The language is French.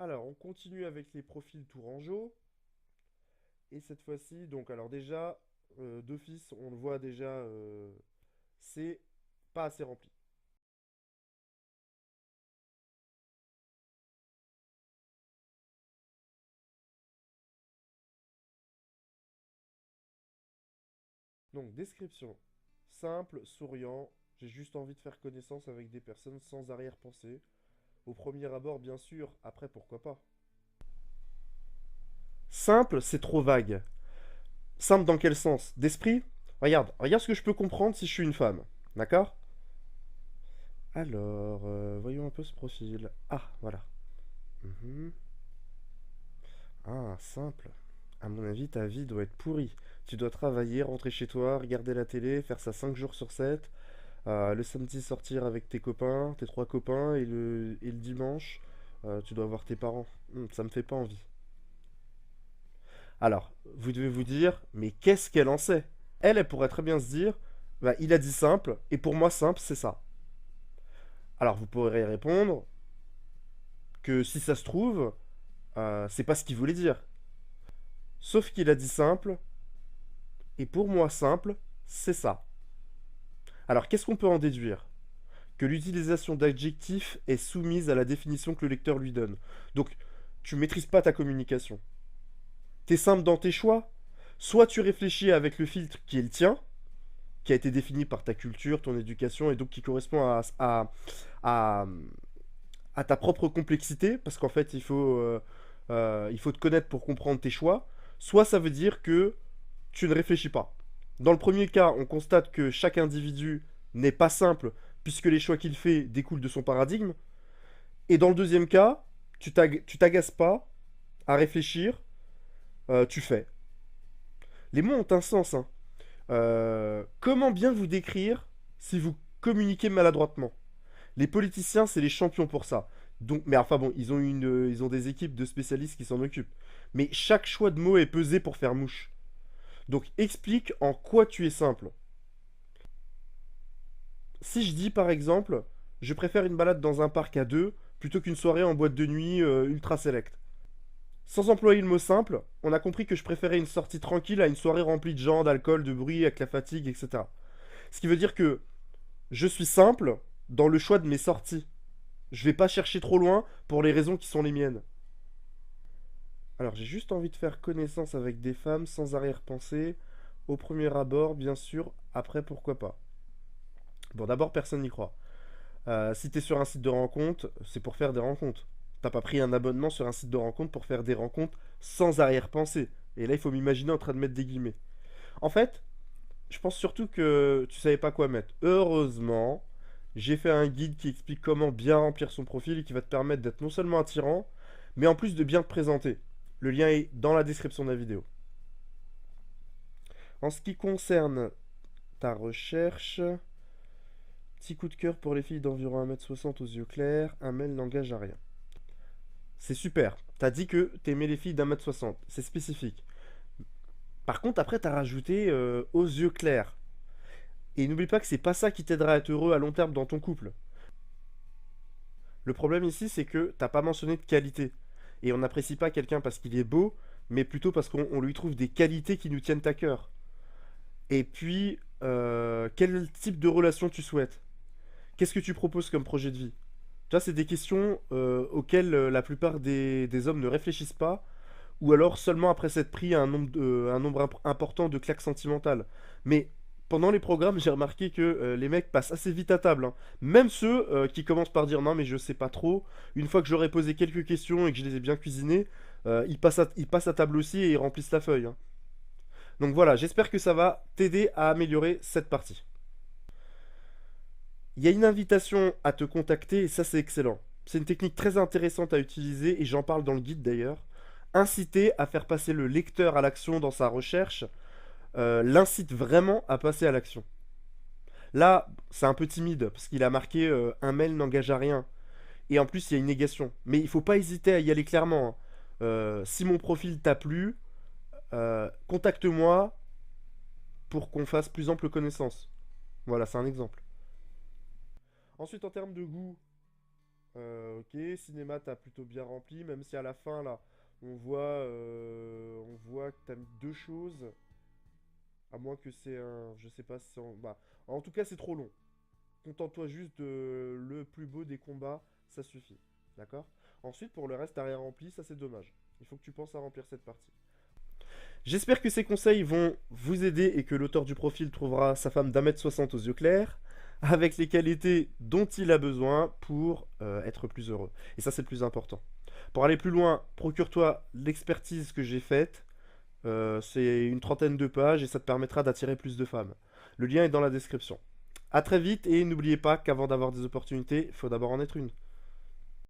Alors, on continue avec les profils Tourangeau. Et cette fois-ci, donc, alors déjà, d'office, on le voit déjà, c'est pas assez rempli. Donc, description. Simple, souriant, j'ai juste envie de faire connaissance avec des personnes sans arrière-pensée. Au premier abord, bien sûr, après, pourquoi pas. Simple, c'est trop vague. Simple dans quel sens? D'esprit? Regarde ce que je peux comprendre si je suis une femme. D'accord? Alors, voyons un peu ce profil. Ah, voilà. Mhm. Ah, simple. À mon avis, ta vie doit être pourrie. Tu dois travailler, rentrer chez toi, regarder la télé, faire ça 5 jours sur 7. Le samedi sortir avec tes copains, tes trois copains, et le dimanche, tu dois voir tes parents. Ça me fait pas envie. Alors, vous devez vous dire, mais qu'est-ce qu'elle en sait? Elle pourrait très bien se dire, bah, il a dit simple, et pour moi simple, c'est ça. Alors, vous pourrez répondre que si ça se trouve, c'est pas ce qu'il voulait dire. Sauf qu'il a dit simple, et pour moi simple, c'est ça. Alors, qu'est-ce qu'on peut en déduire? Que l'utilisation d'adjectifs est soumise à la définition que le lecteur lui donne. Donc, tu maîtrises pas ta communication. T'es simple dans tes choix. Soit tu réfléchis avec le filtre qui est le tien, qui a été défini par ta culture, ton éducation, et donc qui correspond à, à ta propre complexité, parce qu'en fait, il faut te connaître pour comprendre tes choix. Soit ça veut dire que tu ne réfléchis pas. Dans le premier cas, on constate que chaque individu n'est pas simple, puisque les choix qu'il fait découlent de son paradigme. Et dans le deuxième cas, tu t'agaces pas à réfléchir, tu fais. Les mots ont un sens, hein. Comment bien vous décrire si vous communiquez maladroitement? Les politiciens, c'est les champions pour ça. Donc, mais enfin bon, ils ont des équipes de spécialistes qui s'en occupent. Mais chaque choix de mots est pesé pour faire mouche. Donc explique en quoi tu es simple. Si je dis par exemple, je préfère une balade dans un parc à deux plutôt qu'une soirée en boîte de nuit ultra select. Sans employer le mot simple, on a compris que je préférais une sortie tranquille à une soirée remplie de gens, d'alcool, de bruit, avec la fatigue, etc. Ce qui veut dire que je suis simple dans le choix de mes sorties. Je vais pas chercher trop loin pour les raisons qui sont les miennes. Alors j'ai juste envie de faire connaissance avec des femmes sans arrière-pensée. Au premier abord, bien sûr, après pourquoi pas. Bon, d'abord, personne n'y croit. Si t'es sur un site de rencontre, c'est pour faire des rencontres. T'as pas pris un abonnement sur un site de rencontre pour faire des rencontres sans arrière-pensée. Et là, il faut m'imaginer en train de mettre des guillemets. En fait, je pense surtout que tu savais pas quoi mettre. Heureusement, j'ai fait un guide qui explique comment bien remplir son profil et qui va te permettre d'être non seulement attirant, mais en plus de bien te présenter. Le lien est dans la description de la vidéo. En ce qui concerne ta recherche, petit coup de cœur pour les filles d'environ 1m60 aux yeux clairs, un mail n'engage à rien. C'est super. T'as dit que t'aimais les filles d'1m60. C'est spécifique. Par contre, après, t'as rajouté aux yeux clairs. Et n'oublie pas que c'est pas ça qui t'aidera à être heureux à long terme dans ton couple. Le problème ici, c'est que t'as pas mentionné de qualité. Et on n'apprécie pas quelqu'un parce qu'il est beau, mais plutôt parce qu'on lui trouve des qualités qui nous tiennent à cœur. Et puis, quel type de relation tu souhaites? Qu'est-ce que tu proposes comme projet de vie? Tu vois, c'est des questions auxquelles la plupart des hommes ne réfléchissent pas, ou alors seulement après s'être pris un nombre important de claques sentimentales. Mais pendant les programmes, j'ai remarqué que les mecs passent assez vite à table, hein. Même ceux qui commencent par dire non mais je sais pas trop, une fois que j'aurai posé quelques questions et que je les ai bien cuisinées, ils passent à table aussi et ils remplissent la feuille, hein. Donc voilà, j'espère que ça va t'aider à améliorer cette partie. Il y a une invitation à te contacter et ça c'est excellent. C'est une technique très intéressante à utiliser et j'en parle dans le guide d'ailleurs. Inciter à faire passer le lecteur à l'action dans sa recherche l'incite vraiment à passer à l'action. Là, c'est un peu timide parce qu'il a marqué un mail n'engage à rien. Et en plus, il y a une négation. Mais il faut pas hésiter à y aller clairement, hein. Si mon profil t'a plu, contacte-moi pour qu'on fasse plus ample connaissance. Voilà, c'est un exemple. Ensuite, en termes de goût, Ok, cinéma, t'as plutôt bien rempli, même si à la fin, là, on voit que t'as mis deux choses, à moins que c'est un... Je sais pas si c'est... Bah, en tout cas, c'est trop long. Contente-toi juste de le plus beau des combats, ça suffit. D'accord? Ensuite, pour le reste, t'as rien rempli, ça c'est dommage. Il faut que tu penses à remplir cette partie. J'espère que ces conseils vont vous aider et que l'auteur du profil trouvera sa femme d'1m60 aux yeux clairs, avec les qualités dont il a besoin pour être plus heureux. Et ça, c'est le plus important. Pour aller plus loin, procure-toi l'expertise que j'ai faite. C'est une trentaine de pages et ça te permettra d'attirer plus de femmes. Le lien est dans la description. A très vite et n'oubliez pas qu'avant d'avoir des opportunités, il faut d'abord en être une.